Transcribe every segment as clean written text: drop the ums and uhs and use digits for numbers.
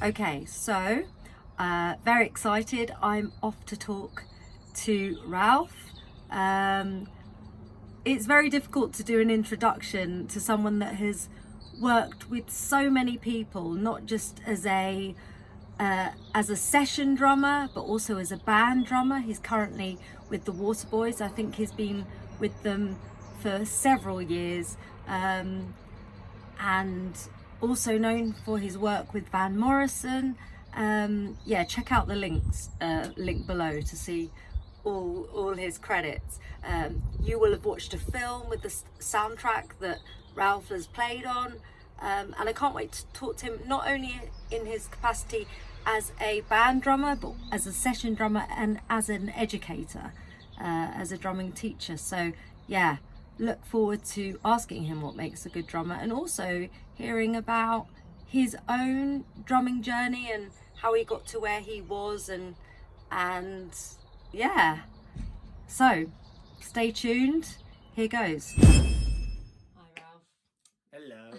Okay, so very excited. I'm off to talk to Ralph. It's very difficult to do an introduction to someone that has worked with so many people, not just as a session drummer, but also as a band drummer. He's currently with the Waterboys. I think he's been with them for several years, and also known for his work with Van Morrison. Yeah, check out the link below to see all his credits. You will have watched a film with the soundtrack that Ralph has played on, and I can't wait to talk to him, not only in his capacity as a band drummer, but as a session drummer and as an educator, as a drumming teacher. So yeah, look forward to asking him what makes a good drummer, and also hearing about his own drumming journey and how he got to where he was, and yeah, so stay tuned. Here goes. Hi Ralph. Hello.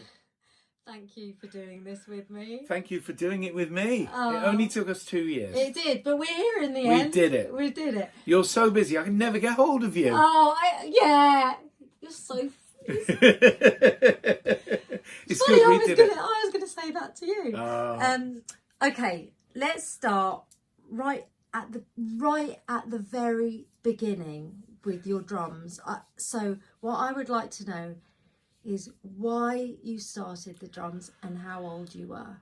Thank you for doing this with me. Thank you for doing it with me. It only took us 2 years. It did, but we're here in the end. We did it. We did it. You're so busy, I can never get hold of you. Oh, yeah. You're so... It's Sorry, good we did it. I was going to say that to you. Okay, let's start right at the very beginning with your drums. So what I would like to know is why you started the drums and how old you were.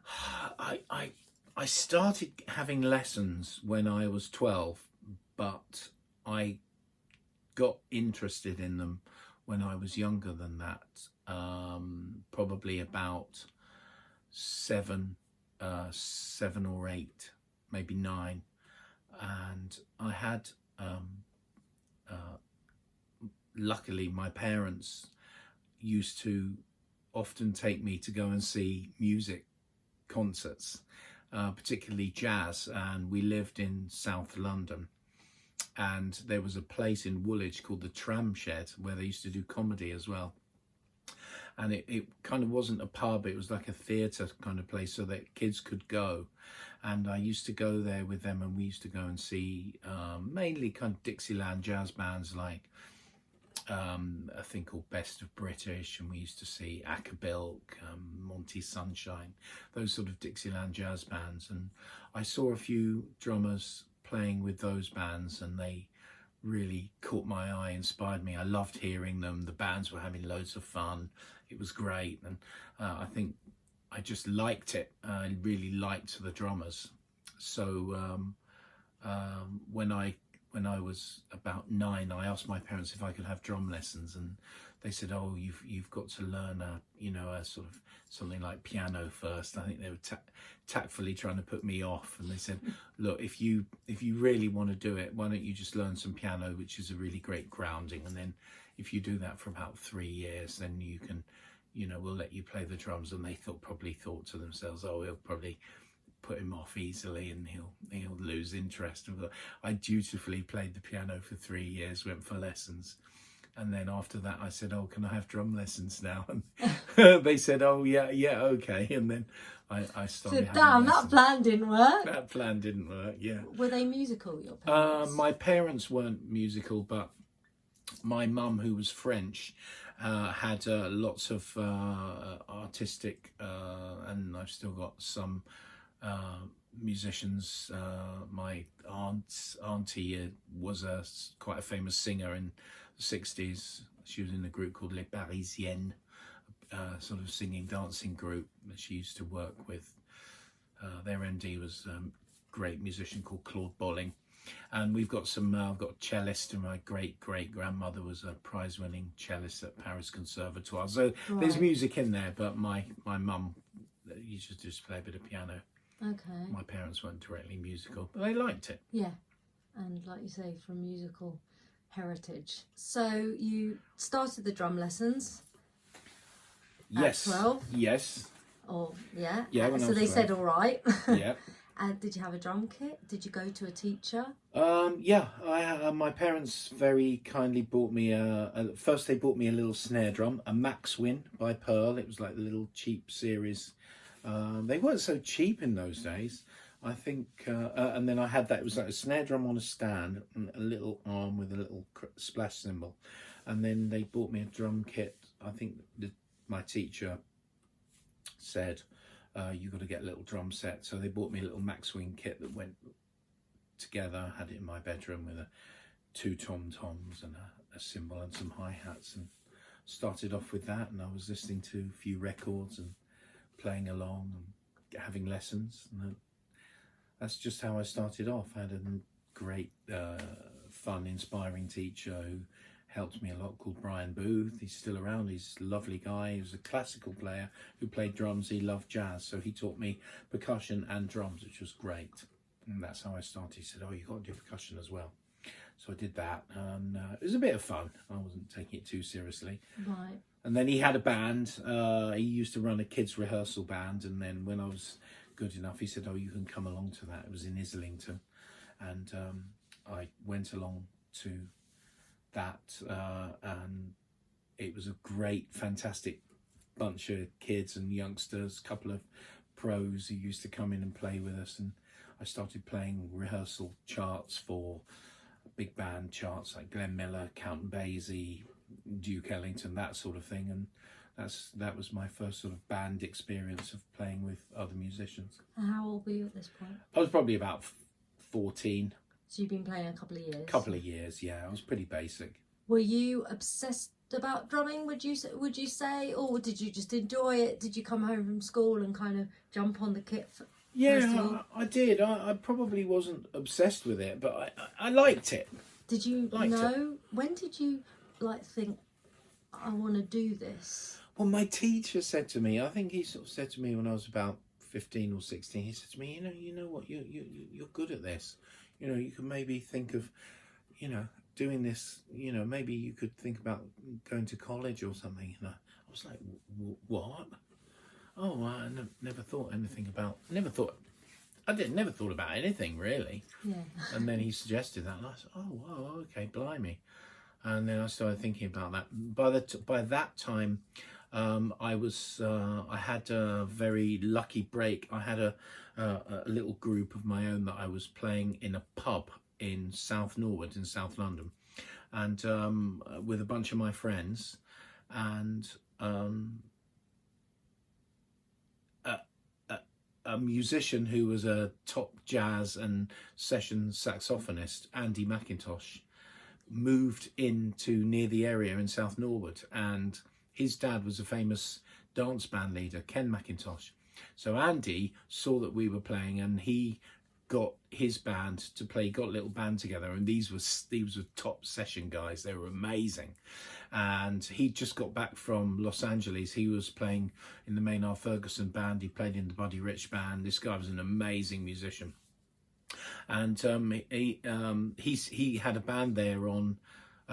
I started having lessons when I was 12, but I got interested in them when I was younger than that, probably about seven or 8, maybe 9. And I had, luckily my parents used to often take me to go and see music concerts, particularly jazz, and we lived in South London, and there was a place in Woolwich called the Tram Shed where they used to do comedy as well, and it kind of wasn't a pub, it was like a theatre kind of place so that kids could go, and I used to go there with them, and we used to go and see mainly kind of Dixieland jazz bands like a thing called Best of British, and we used to see Acapulco, Monty Sunshine, those sort of Dixieland jazz bands, and I saw a few drummers playing with those bands, and they really caught my eye, inspired me. I loved hearing them. The bands were having loads of fun. It was great, and I think I just liked it. I really liked the drummers. So when I was about 9, I asked my parents if I could have drum lessons, and they said, "Oh, you've got to learn a sort of something like piano first." I think they were tactfully trying to put me off, and they said, "Look, if you really want to do it, why don't you just learn some piano, which is a really great grounding, and then if you do that for about 3 years, then you can, we'll let you play the drums." And they probably thought to themselves, "Oh, he'll probably put him off easily and he'll lose interest." I dutifully played the piano for 3 years, went for lessons, and then after that I said, "Oh, can I have drum lessons now?" And they said, "Oh yeah, okay." And then I started having Damn, lessons. that plan didn't work. That plan didn't work. Yeah. Were they musical, your parents? My parents weren't musical, but my mum, who was French, had lots of artistic, and I've still got some musicians. My auntie was quite a famous singer in the 60s. She was in a group called Les Parisiennes, sort of singing, dancing group that she used to work with. Their MD was a great musician called Claude Bolling. And we've got some, I've got a cellist, and my great-great-grandmother was a prize-winning cellist at Paris Conservatoire. So there's music in there, but my mum used to just play a bit of piano. Okay. My parents weren't directly musical, but they liked it. Yeah, and like you say, from musical heritage. So you started the drum lessons Yes. at 12? Yes. Oh, yeah? Yeah, when I so was they 12. said all right. Yeah. And did you have a drum kit? Did you go to a teacher? Yeah, my parents very kindly bought me first they bought me a little snare drum, a Maxwin by Pearl. It was like the little cheap series They weren't so cheap in those days. I think, and then I had that. It was like a snare drum on a stand, and a little arm with a little splash cymbal, and then they bought me a drum kit. I think my teacher said, "You got to get a little drum set." So they bought me a little Maxwing kit that went together. I had it in my bedroom with two tom-toms and a cymbal and some hi-hats, and started off with that. And I was listening to a few records and playing along and having lessons, and that's just how I started off. I had a great, fun, inspiring teacher who helped me a lot, called Brian Booth. He's still around. He's a lovely guy. He was a classical player who played drums. He loved jazz, so he taught me percussion and drums, which was great. And that's how I started. He said, "Oh, you've got to do percussion as well." So I did that, and it was a bit of fun. I wasn't taking it too seriously. Right. And then he had a band. He used to run a kids' rehearsal band, and then when I was good enough, he said, "Oh, you can come along to that." It was in Islington, and I went along to that, and it was a great, fantastic bunch of kids and youngsters, a couple of pros who used to come in and play with us, and I started playing rehearsal charts for big band charts like Glenn Miller, Count Basie, Duke Ellington, that sort of thing, and that was my first sort of band experience of playing with other musicians. How old were you at this point? I was probably about 14. So you've been playing a couple of years? Couple of years, yeah. I was pretty basic. Were you obsessed about drumming, would you say, or did you just enjoy it? Did you come home from school and kind of jump on the kit? Yeah, I did. I probably wasn't obsessed with it, but I liked it. Did you know? When did you think, I want to do this? Well, my teacher said to me, I think he sort of said to me when I was about 15 or 16, he said to me, you know what, you're good at this. You can maybe think of, doing this, maybe you could think about going to college or something. And I was like, what? Oh, I never thought anything about, never thought about anything really. Yeah. And then he suggested that, and I said, oh, wow, okay, blimey. And then I started thinking about that. By that time, I had a very lucky break. I had a little group of my own that I was playing in a pub in South Norwood in South London, and with a bunch of my friends, and a musician who was a top jazz and session saxophonist, Andy McIntosh, moved into near the area in South Norwood, and his dad was a famous dance band leader, Ken McIntosh. So Andy saw that we were playing, and he got his band to play, got a little band together, and these were top session guys. They were amazing. And he just got back from Los Angeles. He was playing in the Maynard Ferguson band. He played in the Buddy Rich band. This guy was an amazing musician. And he had a band there on,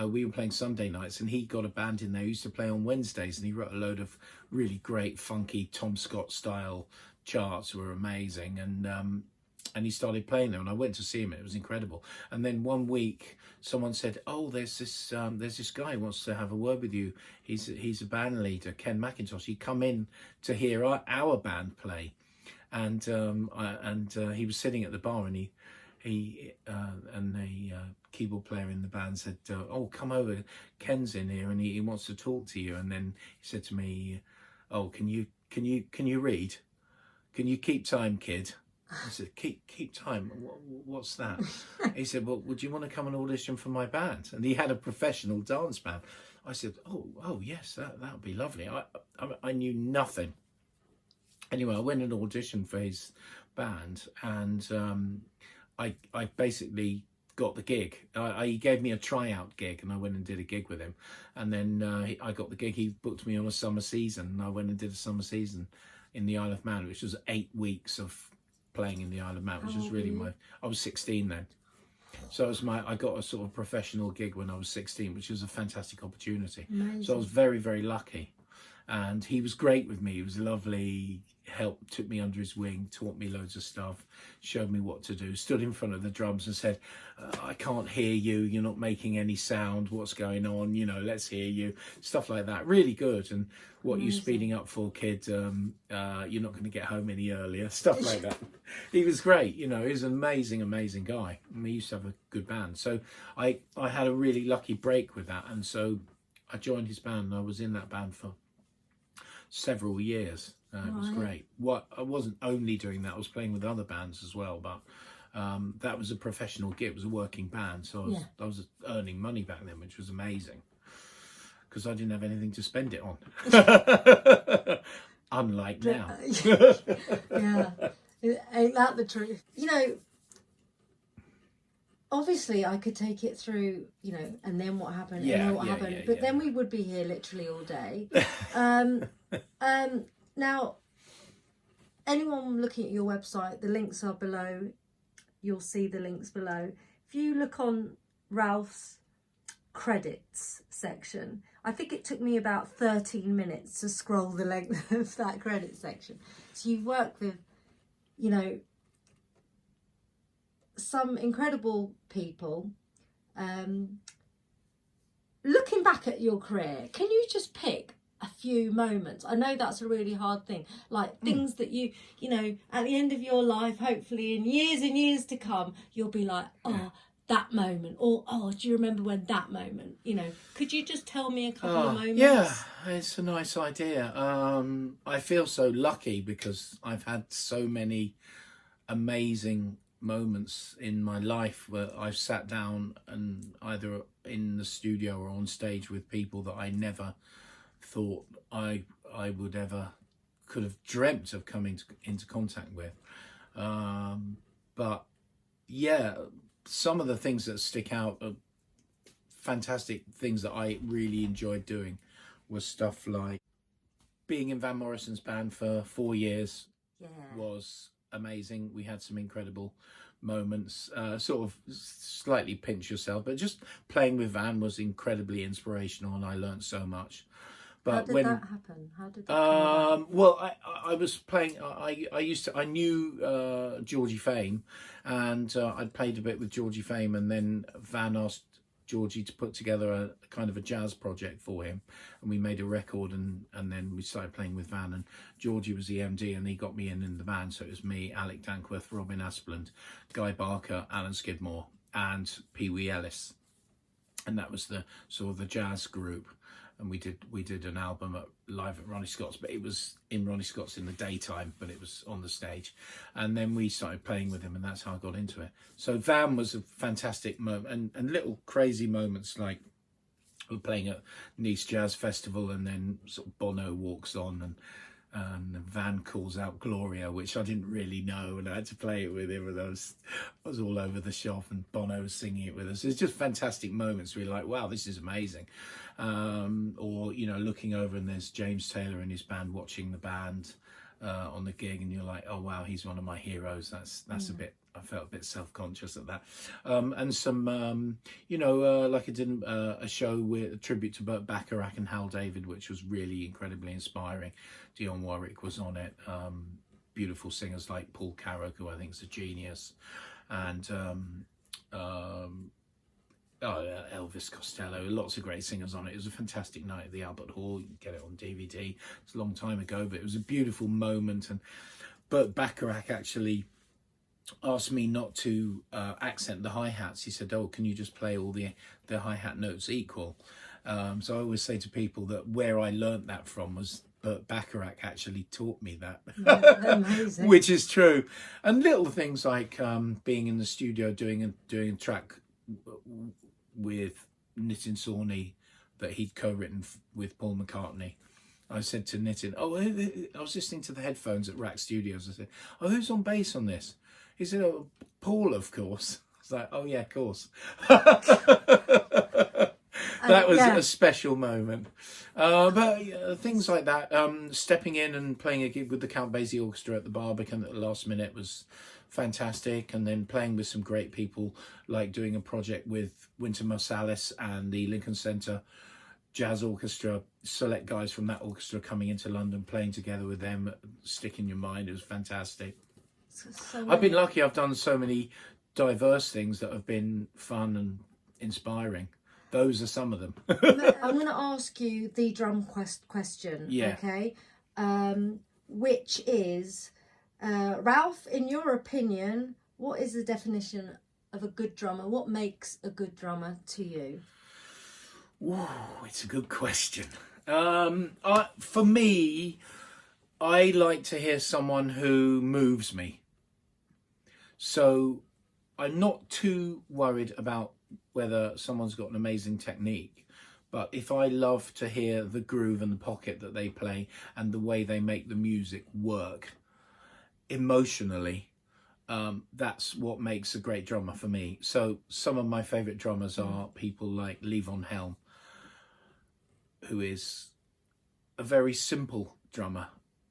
we were playing Sunday nights, and he got a band in there. He used to play on Wednesdays, and he wrote a load of really great, funky Tom Scott style charts, were amazing. And he started playing them, and I went to see him. It was incredible. And then one week, someone said, "Oh, there's this guy who wants to have a word with you. He's a band leader, Ken McIntosh. He come in to hear our band play." And he was sitting at the bar, and the keyboard player in the band said, "Oh, come over. Ken's in here, and he wants to talk to you." And then he said to me, "Oh, can you read? Can you keep time, kid?" I said, keep time? What's that? He said, "Well, would you want to come and audition for my band?" And he had a professional dance band. I said, oh yes, that would be lovely. I knew nothing. Anyway, I went and auditioned for his band, and I basically got the gig. He gave me a tryout gig, and I went and did a gig with him. And then I got the gig. He booked me on a summer season, and I went and did a summer season in the Isle of Man, which was 8 weeks of playing in the Isle of Man, which was really I was 16 then. So I got a sort of professional gig when I was 16, which was a fantastic opportunity. Amazing. So I was very, very lucky. and he was great with me. He was lovely, took me under his wing, taught me loads of stuff, showed me what to do, stood in front of the drums and said, I can't hear you, you're not making any sound, what's going on, you know, let's hear you, stuff like that. Really good. And what you speeding up for, kid, you're not going to get home any earlier, stuff like that. He was great, you know, he was an amazing guy. And we used to have a good band, so I had a really lucky break with that, and so I joined his band, and I was in that band for several years. It was great. I wasn't only doing that, I was playing with other bands as well, but that was a professional gig. It was a working band, so I was earning money back then, which was amazing, because I didn't have anything to spend it on. Unlike now. Yeah, ain't that the truth? You know, obviously I could take it through, you know, and then what happened, and then what happened, but then we would be here literally all day. Now, anyone looking at your website, the links are below. You'll see the links below. If you look on Ralph's credits section, I think it took me about 13 minutes to scroll the length of that credit section. So you work with, you know, some incredible people. Looking back at your career, can you just pick a few moments? I know that's a really hard thing, like things that you know, at the end of your life, hopefully in years and years to come, you'll be like, oh, that moment, or oh, do you remember when that moment, you know? Could you just tell me a couple of moments? Yeah, it's a nice idea. I feel so lucky because I've had so many amazing moments in my life where I've sat down and either in the studio or on stage with people that I never thought I would ever could have dreamt of coming into contact with. But yeah, some of the things that stick out are fantastic things that I really enjoyed doing was stuff like being in Van Morrison's band for 4 years. Was amazing. We had some incredible moments, sort of slightly pinch yourself, but just playing with Van was incredibly inspirational and I learned so much. But how did that happen? How did that come well, I was playing, I knew Georgie Fame, and I'd played a bit with Georgie Fame, and then Van asked Georgie to put together a kind of a jazz project for him, and we made a record, and then we started playing with Van, and Georgie was the MD, and he got me in the band, so it was me, Alec Dankworth, Robin Aspland, Guy Barker, Alan Skidmore, and Pee Wee Ellis, and that was the sort of the jazz group. And we did an album live at Ronnie Scott's, but it was in Ronnie Scott's in the daytime, but it was on the stage. And then we started playing with him, and that's how I got into it. So Van was a fantastic moment, and little crazy moments like we're playing at Nice Jazz Festival, and then sort of Bono walks on, and Van calls out Gloria, which I didn't really know, and I had to play it with him, and I was all over the shop, and Bono was singing it with us. It's just fantastic moments where you're like, wow, this is amazing. Or, you know, looking over and there's James Taylor and his band watching the band on the gig, and you're like, oh wow, he's one of my heroes. That's a bit, I felt a bit self-conscious at that. And some, you know, like I did a show with a tribute to Burt Bacharach and Hal David, which was really incredibly inspiring. Dionne Warwick was on it. Beautiful singers like Paul Carrack, who I think is a genius, and Elvis Costello, lots of great singers on it. It was a fantastic night at the Albert Hall. You can get it on DVD. It's a long time ago, but it was a beautiful moment. And Burt Bacharach actually asked me not to accent the hi-hats. He said, oh, can you just play all the hi-hat notes equal? So I always say to people that where I learnt that from was Burt Bacharach actually taught me that. Amazing. Which is true. And little things like being in the studio doing a track with Nitin Sawhney that he'd co-written with Paul McCartney. I said to Nitin, oh, I was listening to the headphones at Rack Studios. I said, oh, who's on bass on this? He said, oh, Paul, of course. I was like, oh yeah, of course. That was a special moment. But things like that, stepping in and playing a gig with the Count Basie Orchestra at the Barbican at the last minute was fantastic, and then playing with some great people, like doing a project with Wynton Marsalis and the Lincoln Center jazz orchestra, select guys from that orchestra coming into London, playing together with them, stick in your mind. It was fantastic. So I've been lucky. I've done so many diverse things that have been fun and inspiring. Those are some of them. I'm going to ask you the drum question, Yeah. okay? Which is, Ralph, in your opinion, what is the definition of a good drummer? What makes a good drummer to you? Ooh, it's a good question. For me, I like to hear someone who moves me. So I'm not too worried about whether someone's got an amazing technique, but if I love to hear the groove and the pocket that they play and the way they make the music work emotionally, that's what makes a great drummer for me. So some of my favourite drummers are people like Levon Helm, who is a very simple drummer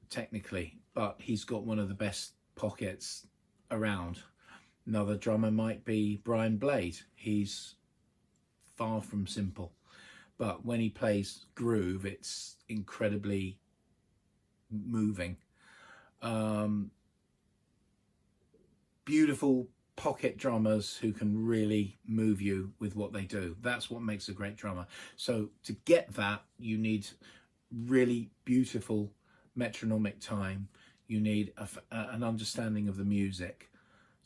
technically, but he's got one of the best pockets around. Another drummer might be Brian Blade. He's far from simple, but when he plays groove, it's incredibly moving. Beautiful pocket drummers who can really move you with what they do. That's what makes a great drummer. So to get that, you need really beautiful metronomic time. You need an understanding of the music,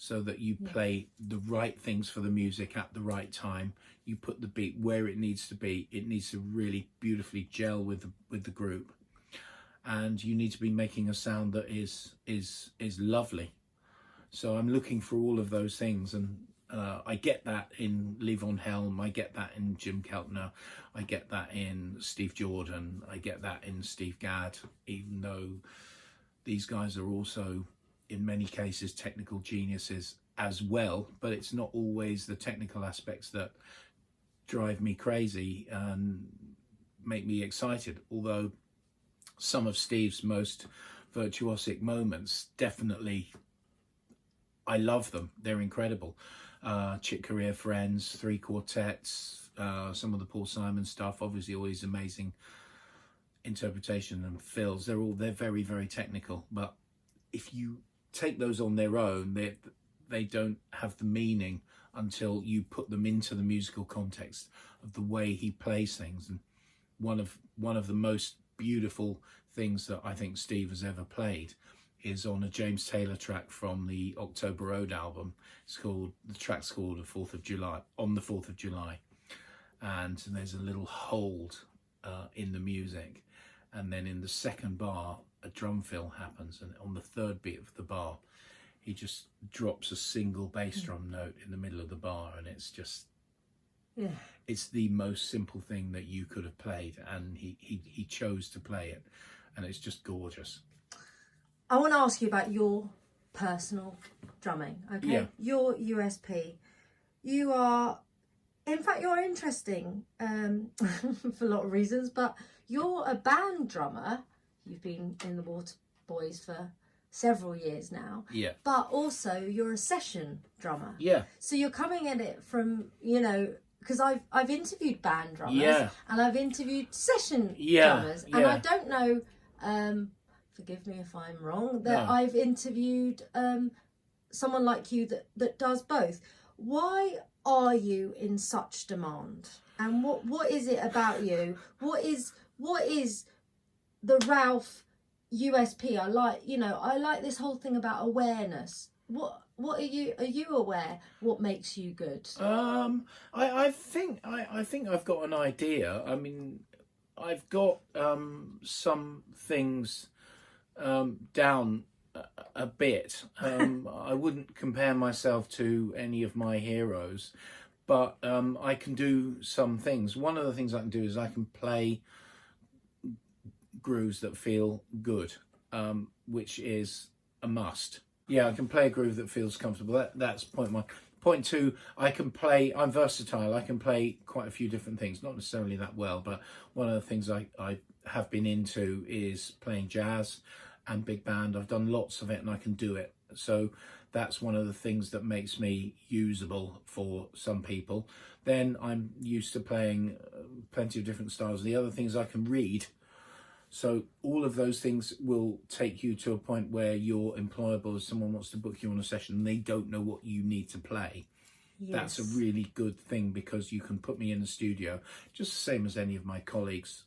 so that you play the right things for the music at the right time. You put the beat where it needs to be. It needs to really beautifully gel with the group, and you need to be making a sound that is lovely. So I'm looking for all of those things, and I get that in Levon Helm. I get that in Jim Keltner. I get that in Steve Jordan. I get that in Steve Gadd, even though these guys are also, in many cases, technical geniuses as well, but it's not always the technical aspects that drive me crazy and make me excited. Although some of Steve's most virtuosic moments, definitely, I love them. They're incredible. Chick Corea Friends, three quartets, some of the Paul Simon stuff, obviously all his amazing interpretation and fills. They're very, very technical, but if you take those on their own, they don't have the meaning until you put them into the musical context of the way he plays things. And one of the most beautiful things that I think Steve has ever played is on a James Taylor track from the October Road album. The track's called The 4th of July, on the 4th of July. And there's a little hold in the music. And then in the second bar, a drum fill happens. And on the third beat of the bar, he just drops a single bass drum note in the middle of the bar. And it's just, it's the most simple thing that you could have played. And he chose to play it. And it's just gorgeous. I want to ask you about your personal drumming, okay? Yeah. Your USP. You are, in fact, you're interesting for a lot of reasons, but you're a band drummer. You've been in the Waterboys for several years now. Yeah. But also you're a session drummer. Yeah. So you're coming at it from, because I've interviewed band drummers, Yeah. and I've interviewed session drummers, and I don't know, forgive me if I'm wrong, that No. I've interviewed someone like you that does both. Why are you in such demand? And what is it about you? What is the Ralph USP? I like this whole thing about awareness. What are you aware? What makes you good? I think I've got an idea. I mean, I've got some things down a bit. I wouldn't compare myself to any of my heroes, but I can do some things. One of the things I can do is I can play grooves that feel good, which is a must. Yeah, I can play a groove that feels comfortable. That's point one. Point two, I'm versatile. I can play quite a few different things, not necessarily that well, but one of the things I have been into is playing jazz and big band. I've done lots of it and I can do it So that's one of the things that makes me usable for some people. Then I'm used to playing plenty of different styles. The other thing is I can read. So all of those things will take you to a point where you're employable. If someone wants to book you on a session and they don't know what you need to play, that's a really good thing, because you can put me in the studio just the same as any of my colleagues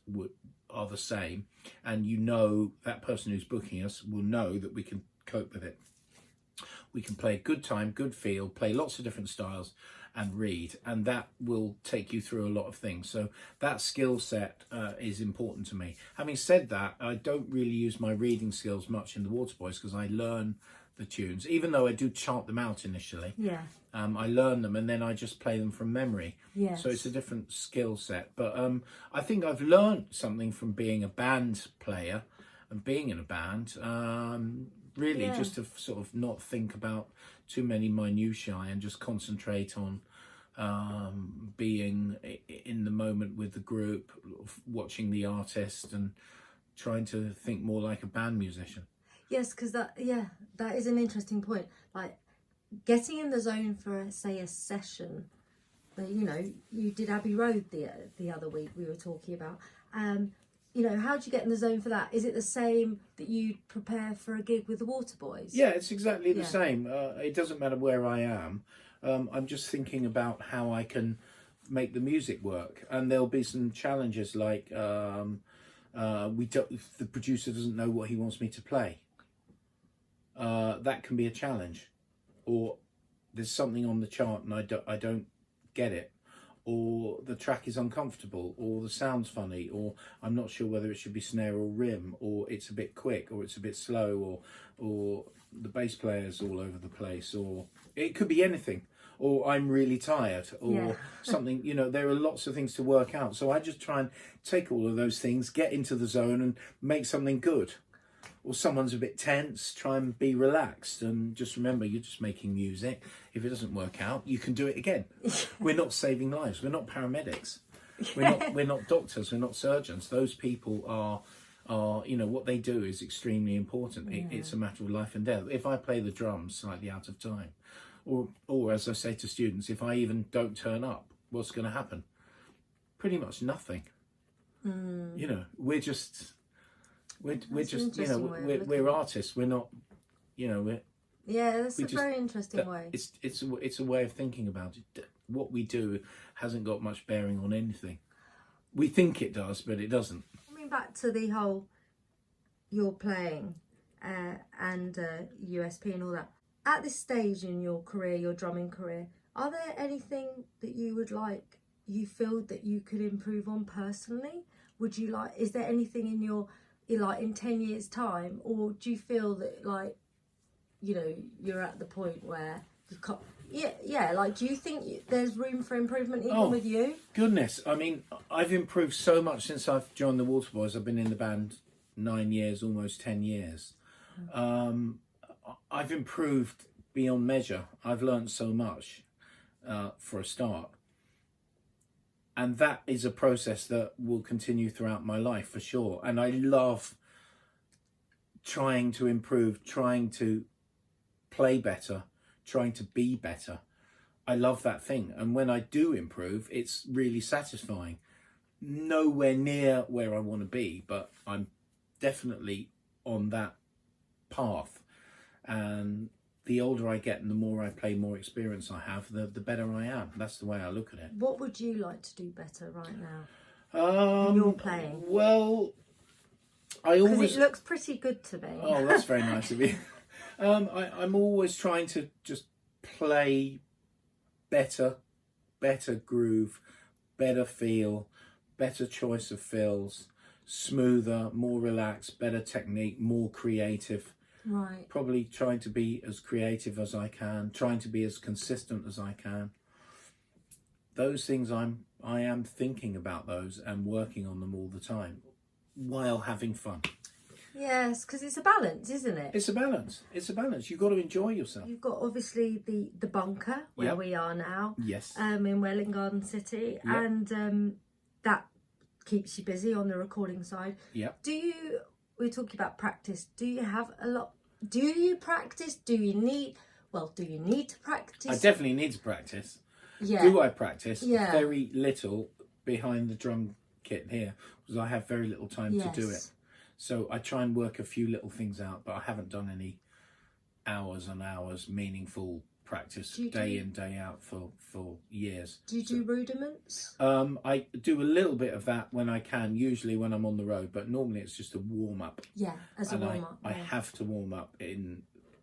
are the same, and you know that person who's booking us will know that we can cope with it. We can play good time, good feel, play lots of different styles and read, and that will take you through a lot of things. So that skill set is important to me. Having said that, I don't really use my reading skills much in the Waterboys, because I learn the tunes, even though I do chant them out initially. I learn them and then I just play them from memory. So it's a different skill set. But I think I've learned something from being a band player and being in a band. Really, just to sort of not think about too many minutiae and just concentrate on being in the moment with the group, watching the artist and trying to think more like a band musician. Yes, because that is an interesting point. Like getting in the zone for, say, a session. You know, you did Abbey Road the other week. We were talking about. You know, how do you get in the zone for that? Is it the same that you prepare for a gig with the Waterboys? Yeah, it's exactly the same. It doesn't matter where I am. I'm just thinking about how I can make the music work, and there'll be some challenges like the producer doesn't know what he wants me to play. That can be a challenge, or there's something on the chart and I don't get it, or the track is uncomfortable, or the sound's funny, or I'm not sure whether it should be snare or rim, or it's a bit quick, or it's a bit slow, or the bass player's all over the place, or it could be anything, or I'm really tired, or something. You know, there are lots of things to work out. So I just try and take all of those things, get into the zone and make something good. Or someone's a bit tense, try and be relaxed, and just remember you're just making music. If it doesn't work out, you can do it again. We're not saving lives. We're not paramedics. We're not doctors. We're not surgeons. Those people are you know, what they do is extremely important. It's a matter of life and death. If I play the drums slightly out of time, or as I say to students, if I even don't turn up, what's going to happen? Pretty much nothing. You know, we're just you know, we're artists. We're not, you know, that's a very interesting way. It's a way of thinking about it. What we do hasn't got much bearing on anything. We think it does, but it doesn't. Coming back to the whole you're playing and USP and all that. At this stage in your career, your drumming career, are there anything that you feel that you could improve on personally? Is there anything in your in 10 years time, or do you feel that, like, you know, you're at the point where you can't, like, do you think there's room for improvement even with you? Goodness, I mean, I've improved so much since I've joined the Waterboys. I've been in the band 9 years, almost 10 years. I've improved beyond measure. I've learned so much for a start. And that is a process that will continue throughout my life for sure. And I love trying to improve, trying to play better, trying to be better. I love that thing. And when I do improve, it's really satisfying. Nowhere near where I want to be, but I'm definitely on that path. And the older I get and the more I play, more experience I have, the better I am. That's the way I look at it. What would you like to do better right now? You're playing. Well, because it looks pretty good to me. Oh, that's very nice of you. I'm always trying to just play better groove, better feel, better choice of fills, smoother, more relaxed, better technique, more creative. Right. Probably trying to be as creative as I can, trying to be as consistent as I can. Those things I am thinking about those and working on them all the time while having fun. Yes, because it's a balance, isn't it? It's a balance. You've got to enjoy yourself. You've got obviously the bunker where we are now. Yes. In Welwyn Garden City, and that keeps you busy on the recording side. Yeah. We're talking about practice. Do you have a lot do you practice? Do you need to practice? I definitely need to practice. Yeah. Do I practice? Yeah. Very little behind the drum kit here, because I have very little time to do it. So I try and work a few little things out, but I haven't done any hours and hours meaningful practice day in, day out for years. Do you do rudiments? I do a little bit of that when I can, usually when I'm on the road, but normally it's just a warm up. Yeah, as a warm up. I have to warm up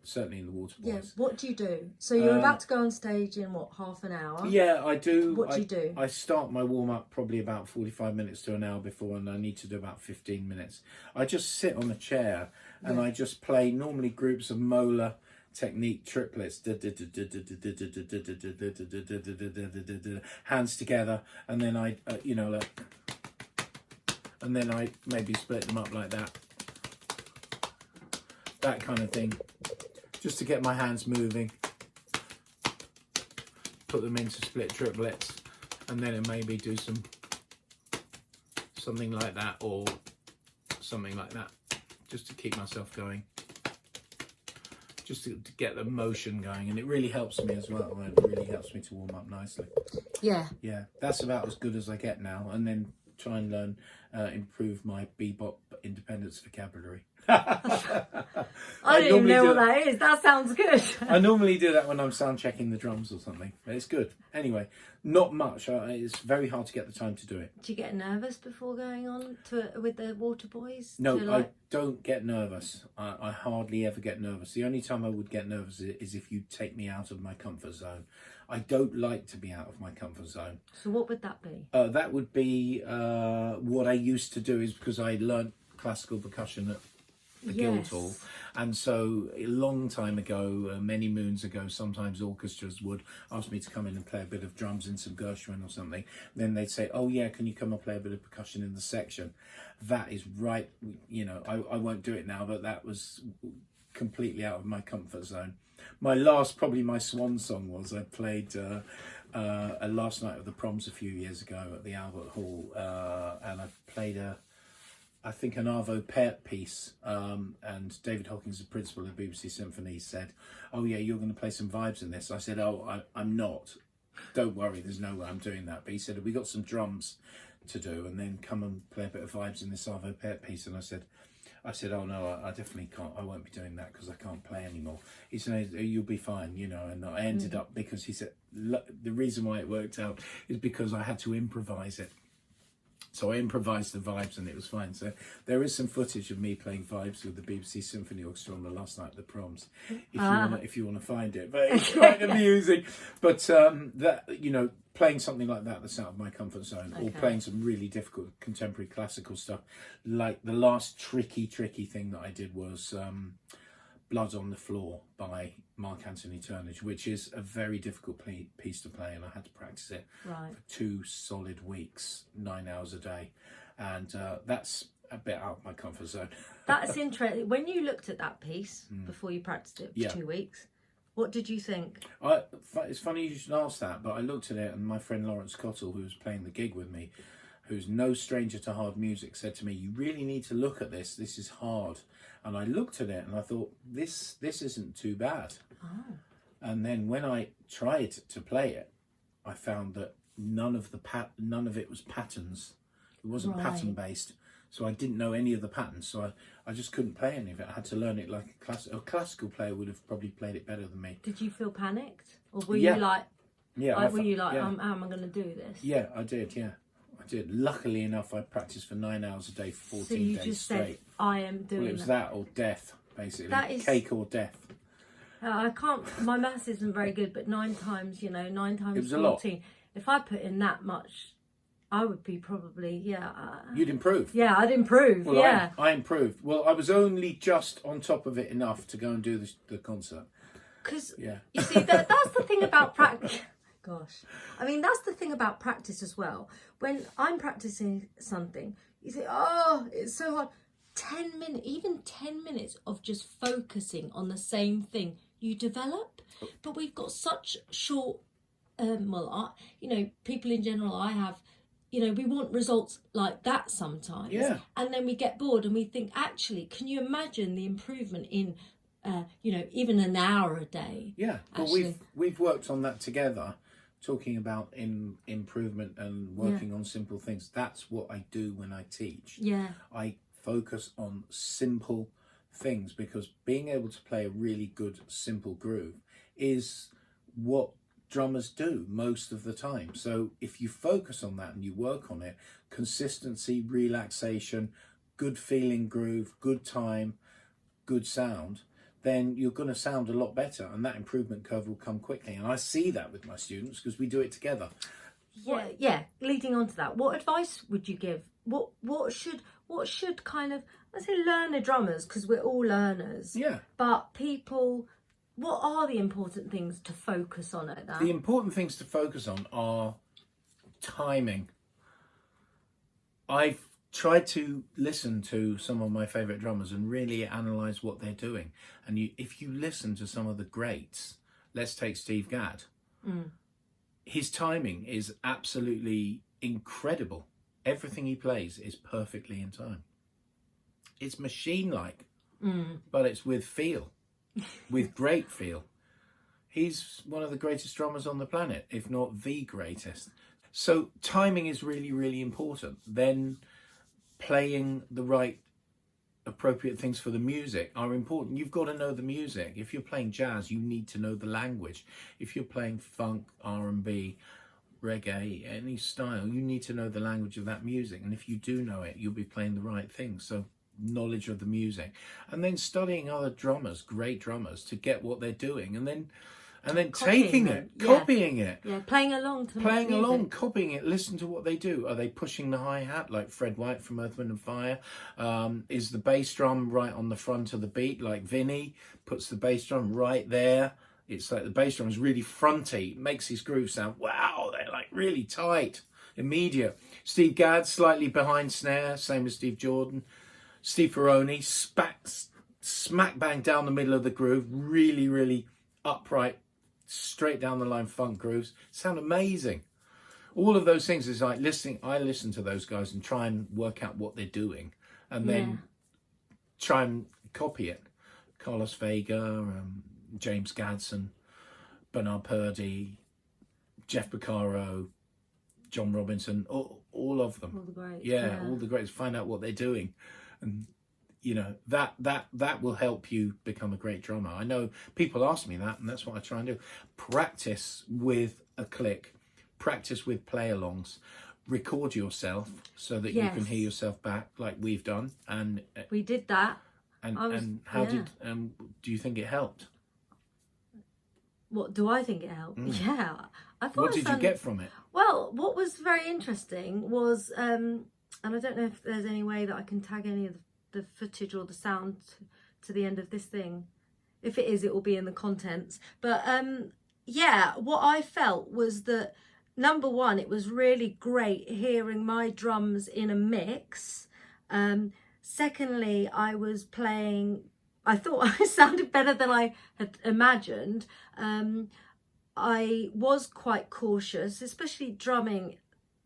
certainly in the Waterboys. Yeah, what do you do? So you're about to go on stage in what, half an hour? Yeah, I do. What do you do? I start my warm up probably about 45 minutes to an hour before, and I need to do about 15 minutes. I just sit on a chair and I just play normally groups of molar technique triplets, hands together, and then I maybe split them up like that kind of thing, just to get my hands moving, put them into split triplets, and then it maybe do something like that or something like that, just to keep myself going, just to get the motion going. And it really helps me as well. It really helps me to warm up nicely. Yeah, that's about as good as I get now. And then try and learn, improve my bebop independence vocabulary. I don't even know what that is. That sounds good. I normally do that when I'm sound checking the drums or something. It's good. Anyway, not much. It's very hard to get the time to do it. Do you get nervous before going on with the Waterboys? No, I don't get nervous. I hardly ever get nervous. The only time I would get nervous is if you take me out of my comfort zone. I don't like to be out of my comfort zone. So what would that be? That would be what I used to do, is because I learned classical percussion at the Guildhall, and so a long time ago, many moons ago, sometimes orchestras would ask me to come in and play a bit of drums in some Gershwin or something. Then they'd say, oh yeah, can you come and play a bit of percussion in the section? That is right, I won't do it now, but that was completely out of my comfort zone. Probably my swan song was, I played a last night of the proms a few years ago at the Albert Hall, and I played I think an Arvo Pärt piece, and David Hawkins, the principal of BBC Symphony, said, oh yeah, you're going to play some vibes in this. I said, oh, I'm not. Don't worry, there's no way I'm doing that. But he said, we got some drums to do, and then come and play a bit of vibes in this Arvo Pärt piece. And I said, oh no, I definitely can't. I won't be doing that because I can't play anymore. He said, you'll be fine, And I ended up, because he said, the reason why it worked out is because I had to improvise it. So I improvised the vibes and it was fine. So there is some footage of me playing vibes with the BBC Symphony Orchestra on the last night of the proms, if you want to find it. But it's quite amusing. But that, playing something like that's out of my comfort zone, or playing some really difficult contemporary classical stuff. Like the last tricky thing that I did was Blood on the Floor by Mark Anthony Turnage, which is a very difficult piece to play, and I had to practice it for 2 solid weeks, 9 hours a day, and that's a bit out of my comfort zone. That's interesting. When you looked at that piece before you practiced it for 2 weeks, what did you think? It's funny you should ask that, but I looked at it, and my friend Lawrence Cottle, who was playing the gig with me, who's no stranger to hard music, said to me, you really need to look at this. This is hard. And I looked at it and I thought, this isn't too bad. Oh. And then when I tried to play it, I found that none of it was patterns. It wasn't pattern based. So I didn't know any of the patterns. So I just couldn't play any of it. I had to learn it like a classical player would have probably played it better than me. Did you feel panicked? Or were you like, how am I going to do this? Yeah, I did, I did. Luckily enough, I practiced for 9 hours a day for 14 days straight. So you just said, I am doing it was that or death, basically. That is... Cake or death. I can't... My maths isn't very good, but 9 times, 9 times it was 14. A lot. If I put in that much, I would be probably, You'd improve. Yeah, I'd improve, well, I improved. Well, I was only just on top of it enough to go and do the concert. Because, you see, that's the thing about practice... Gosh, I mean, that's the thing about practice as well. When I'm practicing something, you say, oh, it's so hard. 10 minutes, even 10 minutes of just focusing on the same thing, you develop. But we've got such short, people in general, I have, we want results like that sometimes. Yeah. And then we get bored and we think, actually, can you imagine the improvement in you know, even an hour a day. Yeah, well, actually. we've worked on that together, talking about improvement and working on simple things. That's what I do when I teach. Yeah. I focus on simple things, because being able to play a really good simple groove is what drummers do most of the time. So if you focus on that and you work on it, consistency, relaxation, good feeling groove, good time, good sound, then you're going to sound a lot better, and that improvement curve will come quickly. And I see that with my students because we do it together. Yeah. Leading on to that, what advice would you give? What should kind of, let's say, learner drummers, because we're all learners. Yeah. But people, what are the important things to focus on at that? The important things to focus on are timing. I've tried to listen to some of my favourite drummers and really analyse what they're doing. And if you listen to some of the greats, let's take Steve Gadd. His timing is absolutely incredible. Everything he plays is perfectly in time. It's machine-like, but it's with feel, with great feel. He's one of the greatest drummers on the planet, if not the greatest. So timing is really, really important. Then playing the right appropriate things for the music are important. You've got to know the music. If you're playing jazz, you need to know the language. If you're playing funk, R&B, reggae, any style, you need to know the language of that music. And if you do know it, you'll be playing the right thing. So knowledge of the music, and then studying other drummers, great drummers, to get what they're doing, and then taking it, copying it. Yeah, playing along to playing music. along, copying it, listen to what they do. Are they pushing the hi-hat like Fred White from Earth, Wind and Fire? Is the bass drum right on the front of the beat like Vinny puts the bass drum right there? It's like the bass drum is really fronty, makes his groove sound, wow, they're like really tight, immediate. Steve Gadd, slightly behind snare, same as Steve Jordan. Steve Ferroni, smack bang down the middle of the groove, really, really upright, straight down the line funk grooves, sound amazing. All of those things is like listening. I listen to those guys and try and work out what they're doing, and then try and copy it. Carlos Vega, James Gadsden, Bernard Purdie, Jeff Beccaro, John Robinson, all of them. All the greats. Yeah, all the greats. Find out what they're doing. And you know, that will help you become a great drummer. I know people ask me that, and that's what I try and do. Practice with a click, practice with play-alongs, record yourself so that you can hear yourself back, like we've done. And we did that. And how did do you think it helped? What do I think it helped? Yeah, I thought. What did you get from it? Well, what was very interesting was, and I don't know if there's any way that I can tag any of the footage or the sound to the end of this thing. If it is, it will be in the contents. But yeah, what I felt was that, number one, it was really great hearing my drums in a mix. Secondly, I was playing, I thought I sounded better than I had imagined. I was quite cautious, especially drumming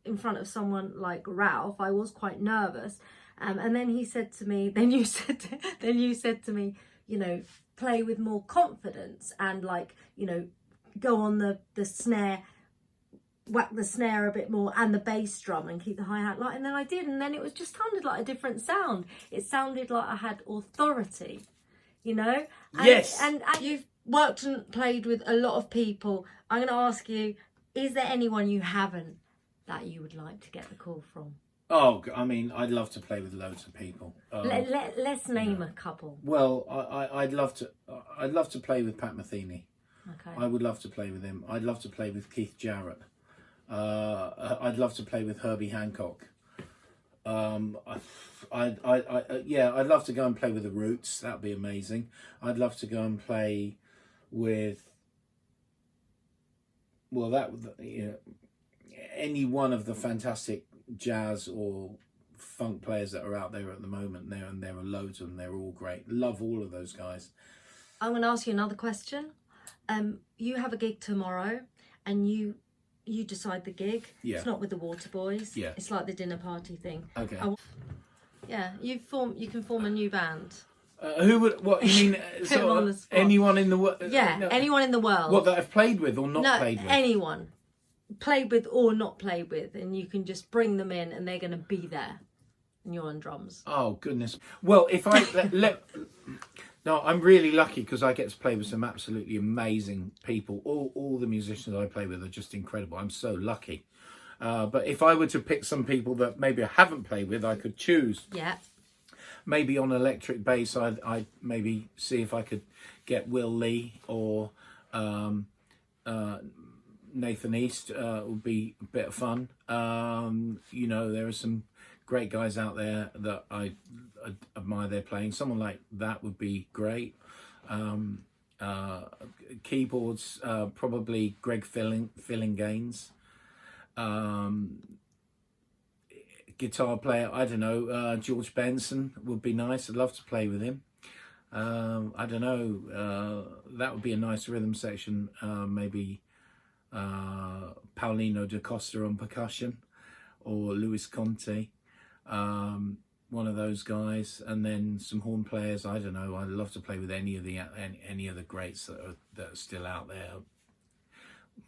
in front of someone like Ralph. I was quite nervous. And then he said to me, then you said to me, you know, play with more confidence and, like, you know, go on the snare, whack the snare a bit more and the bass drum and keep the hi-hat light. And then I did, and then it was just sounded like a different sound. It sounded like I had authority, you know? And, yes. And you've worked and played with a lot of people. I'm going to ask you, is there anyone you haven't that you would like to get the call from? Oh, I mean, I'd love to play with loads of people. Let's name a couple. Well, I'd love to play with Pat Metheny. Okay. I would love to play with him. I'd love to play with Keith Jarrett. I'd love to play with Herbie Hancock. I'd love to go and play with the Roots. That'd be amazing. I'd love to go and play with, any one of the fantastic jazz or funk players that are out there at the moment. There are loads of them. They're all great. Love all of those guys. I'm going to ask you another question. You have a gig tomorrow, and you decide the gig. Yeah. It's not with the Waterboys. Yeah. It's like the dinner party thing. Okay. Yeah, you can form a new band. Who would? What you mean? Put him on the spot. Anyone in the world? Yeah, No. anyone in the world. What, that I've played with or not played with? Anyone. Played with or not played with, and you can just bring them in and they're going to be there. And you're on drums. Oh, goodness. Well, if I no, I'm really lucky because I get to play with some absolutely amazing people. All the musicians I play with are just incredible. I'm so lucky. But if I were to pick some people that maybe I haven't played with, I could choose. Yeah. Maybe on electric bass, I'd maybe see if I could get Will Lee or Nathan East. Would be a bit of fun. You know, there are some great guys out there that I admire their playing. Someone like that would be great. Keyboards, probably Greg Fillinganes. Guitar player, I don't know, George Benson would be nice. I'd love to play with him. I don't know, that would be a nice rhythm section. Maybe Paulino da Costa on percussion, or Luis Conte, one of those guys, and then some horn players. I don't know, I'd love to play with any of the greats that are still out there.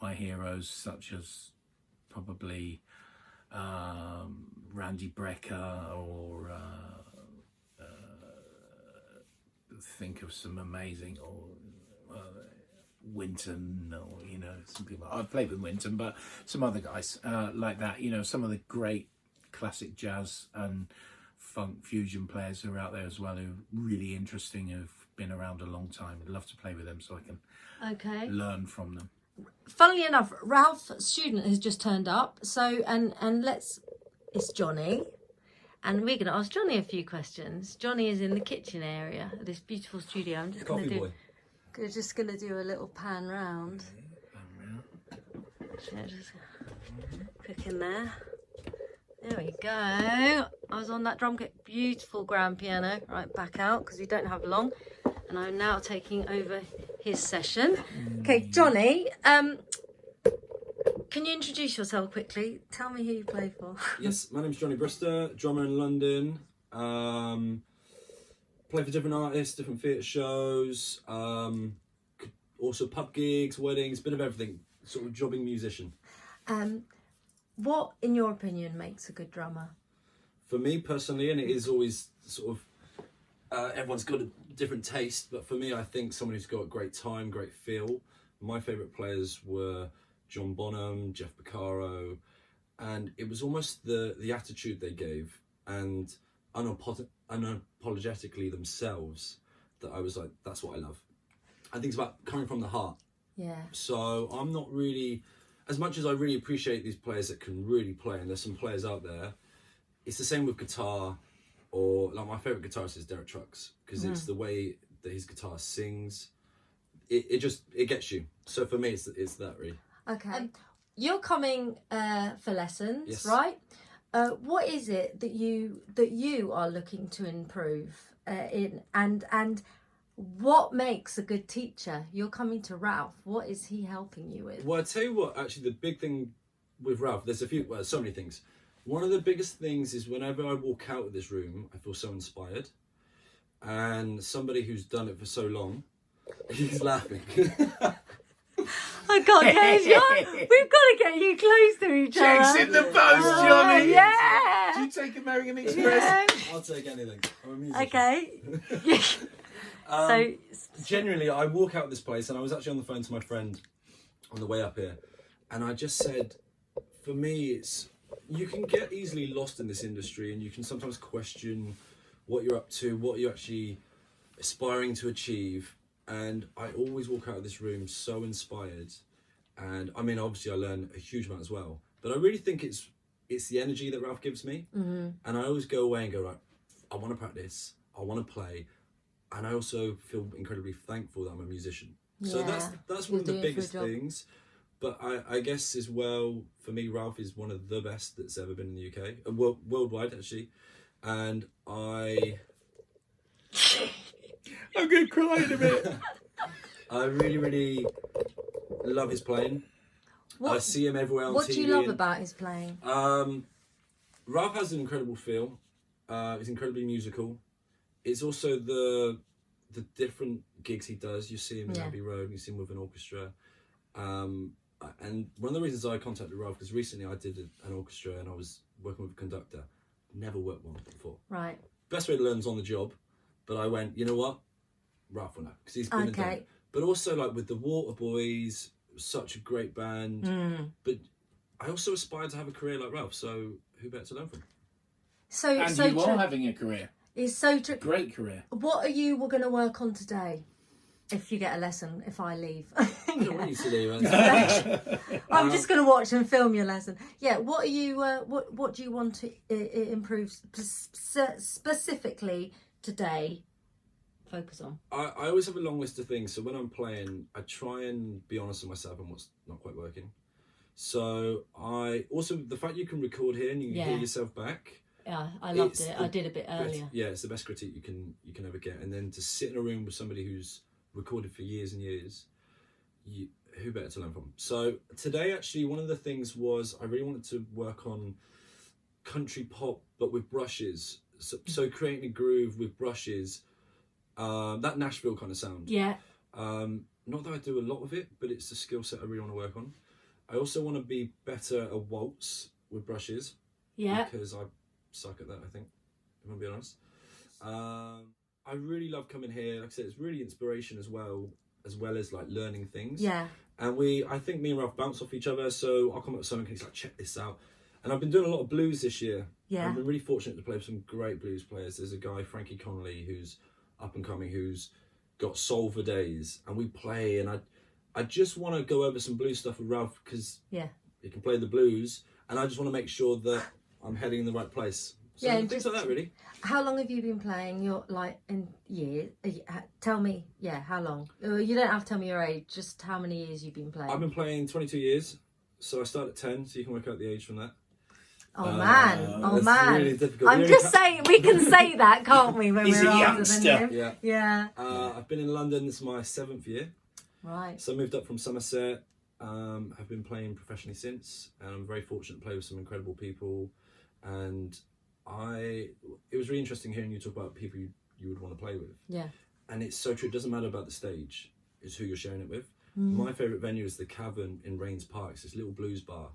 My heroes, such as probably Randy Brecker, or think of some amazing, or Winton, or you know, some people I've played with Winton, but some other guys like that. You know, some of the great classic jazz and funk fusion players who are out there as well, who are really interesting, who've been around a long time. I'd love to play with them so I can learn from them. Funnily enough, Ralph's student has just turned up. So it's Jonny, and we're going to ask Jonny a few questions. Jonny is in the kitchen area of this beautiful studio. I'm just going to do a little pan round. Just cooking there. There we go. I was on that drum kit, beautiful grand piano. Right, back out because we don't have long. And I'm now taking over his session. Okay, Jonny, can you introduce yourself quickly? Tell me who you play for. Yes, my name's Jonny Brister, drummer in London. Play for different artists, different theatre shows, also pub gigs, weddings, bit of everything. Sort of jobbing musician. What, in your opinion, makes a good drummer? For me personally, and it is always sort of, everyone's got a different taste, but for me, I think someone who's got great time, great feel. My favourite players were John Bonham, Jeff Beccaro, and it was almost the attitude they gave and unapologetically themselves that I was like, that's what I love. I think it's about coming from the heart. Yeah. So I'm not really, as much as I really appreciate these players that can really play, and there's some players out there, it's the same with guitar, or like my favourite guitarist is Derek Trucks, because it's the way that his guitar sings. It gets you. So for me, it's that really. Okay. You're coming for lessons, Yes. right? What is it that you are looking to improve in, and what makes a good teacher? You're coming to Ralph. What is he helping you with? Well, I tell you what. Actually, the big thing with Ralph, there's so many things. One of the biggest things is whenever I walk out of this room, I feel so inspired, and somebody who's done it for so long. He's laughing. I can't get it. We've got to get you close to each other. Checks in the post, Jonny. Yeah. Do you take American Express? I'll take anything. I'm a musician. Okay. Genuinely, I walk out of this place, and I was actually on the phone to my friend on the way up here, and I just said, for me, you can get easily lost in this industry, and you can sometimes question what you're up to, what you're actually aspiring to achieve. And I always walk out of this room so inspired, and I mean, obviously I learn a huge amount as well, but I really think it's the energy that Ralph gives me. And I always go away and go, right, I want to practice, I want to play, and I also feel incredibly thankful that I'm a musician. So that's one of the biggest things. But I guess as well, for me, Ralph is one of the best that's ever been in the UK, worldwide actually, and I'm going to cry in a bit. I really, really love his playing. I see him everywhere on TV. What do you love about his playing? Ralph has an incredible feel. He's incredibly musical. it's also the different gigs he does. You see him in Abbey Road, you see him with an orchestra. And one of the reasons I contacted Ralph, because recently I did an orchestra and I was working with a conductor. Never worked one before. Right. Best way to learn is on the job. But I went, you know what? Ralph will know, because he's been and done it. But also, like, with the Waterboys, such a great band. But I also aspired to have a career like Ralph, so who better to learn from? And you are having a career. It's so true. Great career. What are you going to work on today? If you get a lesson, if I leave. I don't want you to leave. I'm just going to watch and film your lesson. Yeah, what are you? What do you want to improve specifically today? Focus on. I always have a long list of things. So when I'm playing, I try and be honest with myself on what's not quite working. So I also, the fact you can record here and you can hear yourself back. Yeah, I loved it. I did a bit earlier. It's the best critique you can ever get. And then to sit in a room with somebody who's recorded for years and years, who better to learn from? So today, actually, one of the things was I really wanted to work on country pop, but with brushes. So creating a groove with brushes, that Nashville kind of sound. Yeah. Not that I do a lot of it, but it's a skill set I really want to work on. I also want to be better at waltz with brushes. Yeah. Because I suck at that, I think, if I'm being honest. I really love coming here. Like I said, it's really inspiration as well as like learning things. Yeah. And I think me and Ralph bounce off each other. So I'll come up with something and he's like, check this out. And I've been doing a lot of blues this year. Yeah. I've been really fortunate to play with some great blues players. There's a guy, Frankie Connolly, who's up and coming, who's got soul for days. And we play, and I just want to go over some blues stuff with Ralph because he can play the blues. And I just want to make sure that I'm heading in the right place. So things like that, really. How long have you been playing? You're like in years. Tell me, how long? You don't have to tell me your age. Just how many years you've been playing. I've been playing 22 years. So I started at 10, so you can work out the age from that. Oh man! Really difficult. I'm just saying we can say that, can't we? When He's we're a older youngster. than him. Yeah. I've been in London. This is my 7th year. Right. So I moved up from Somerset. I've been playing professionally since, and I'm very fortunate to play with some incredible people. And it was really interesting hearing you talk about people you would want to play with. Yeah. And it's so true. It doesn't matter about the stage; it's who you're sharing it with. My favourite venue is the Cavern in Rains Park. It's this little blues bar,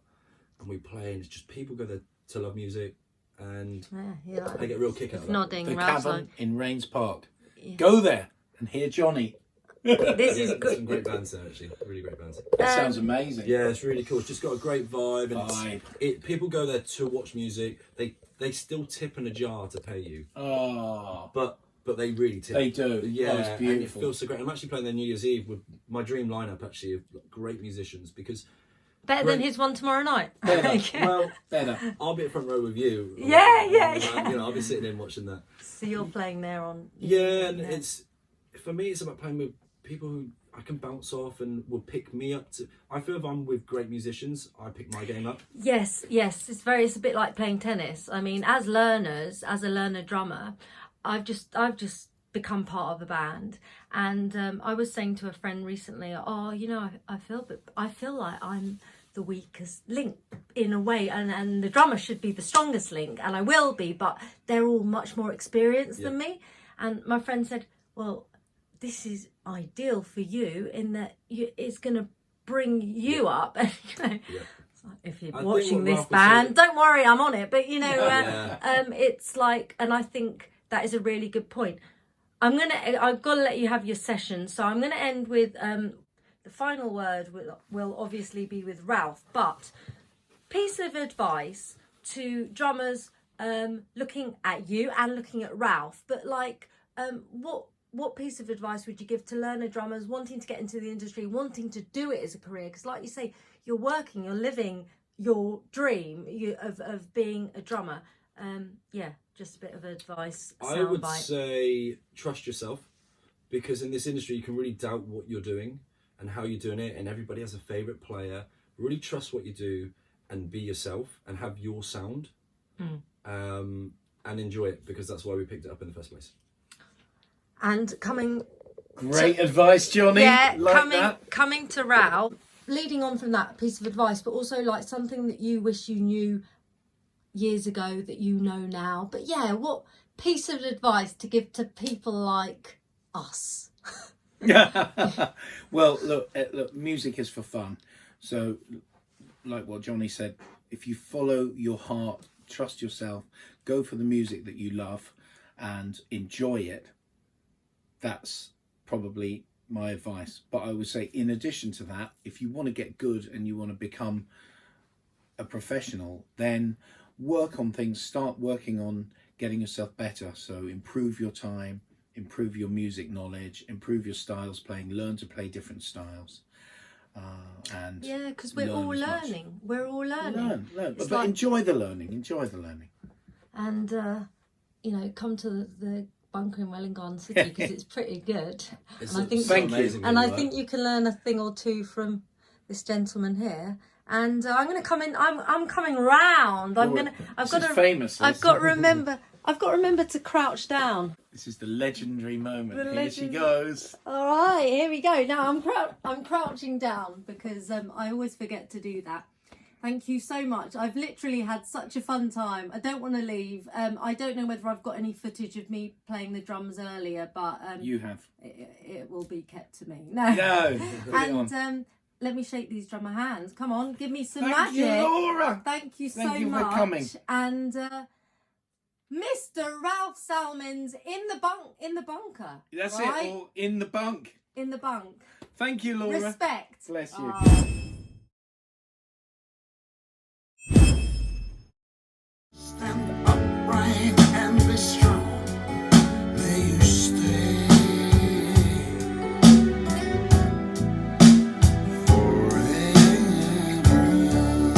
and we play, and it's just people go there to love music, and they get a real kick out of it. Nodding. The Cavern in Rains Park. Yeah. Go there and hear Jonny. This is good. Some great bands there, actually. Really great bands. That sounds amazing. Yeah, it's really cool. It's just got a great vibe, and people go there to watch music. They still tip in a jar to pay you. Oh. But they really tip. They do. Yeah, it's beautiful. And it feels so great. I'm actually playing their New Year's Eve with my dream lineup, actually, of great musicians, because better than his one tomorrow night. Well, better. I'll be at front row with you. Yeah. I'll be sitting in watching that. So you're playing there on. Yeah, and it's for me. It's about playing with people who I can bounce off and will pick me up. I feel if I'm with great musicians, I pick my game up. Yes. It's a bit like playing tennis. I mean, as learners, as a learner drummer, I've just become part of a band, and I was saying to a friend recently, I feel like I'm the weakest link in a way, and the drummer should be the strongest link, and I will be, but they're all much more experienced than me. And my friend said, well, this is ideal for you in that it's going to bring you up. And, if you're watching this band, don't worry, I'm on it. But it's like, and I think that is a really good point. I've got to let you have your session, so I'm going to end with the final word will obviously be with Ralph. But piece of advice to drummers looking at you and looking at Ralph. But what piece of advice would you give to learner drummers wanting to get into the industry, wanting to do it as a career? Because like you say, you're working, you're living your dream of being a drummer. Just a bit of advice. I would say trust yourself, because in this industry you can really doubt what you're doing and how you're doing it, and everybody has a favourite player. Really trust what you do and be yourself and have your sound, and enjoy it, because that's why we picked it up in the first place. And great advice, Jonny. Yeah, coming to Ralph, leading on from that piece of advice, but also like something that you wish you knew years ago that you know now. But yeah, what piece of advice to give to people like us? Well, look, music is for fun. So, like what Jonny said, if you follow your heart, trust yourself, go for the music that you love and enjoy it, that's probably my advice. But I would say, in addition to that, if you want to get good and you want to become a professional, then work on things, start working on getting yourself better. So improve your time, improve your music knowledge, improve your styles playing, learn to play different styles. And yeah, because we're all learning. We're all learning. Learn. But enjoy the learning. And you know, come to the bunker in Welwyn Garden City because it's pretty good. It's and I think amazing. And I think you can learn a thing or two from this gentleman here. And I'm going to come in. I'm coming round. I've got to remember to crouch down. This is the legendary moment. Here she goes. All right, here we go. Now I'm crouching down because I always forget to do that. Thank you so much. I've literally had such a fun time. I don't want to leave. I don't know whether I've got any footage of me playing the drums earlier, but you have. It will be kept to me. No. And let me shake these drummer hands. Come on, give me some magic. Thank you, Laura. Thank you so much much. For coming. And Mr. Ralph Salmins in the bunker. That's right? it. All in the bunk. In the bunk. Thank you, Laura. Respect. Bless you. Stand upright and be strong. May you stay forever young.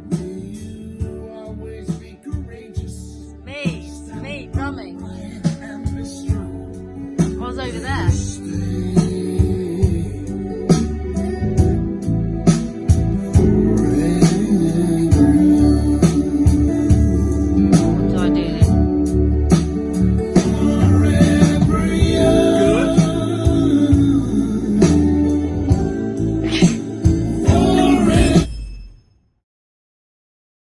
May you always be courageous. Me drumming. And be strong. I was over there.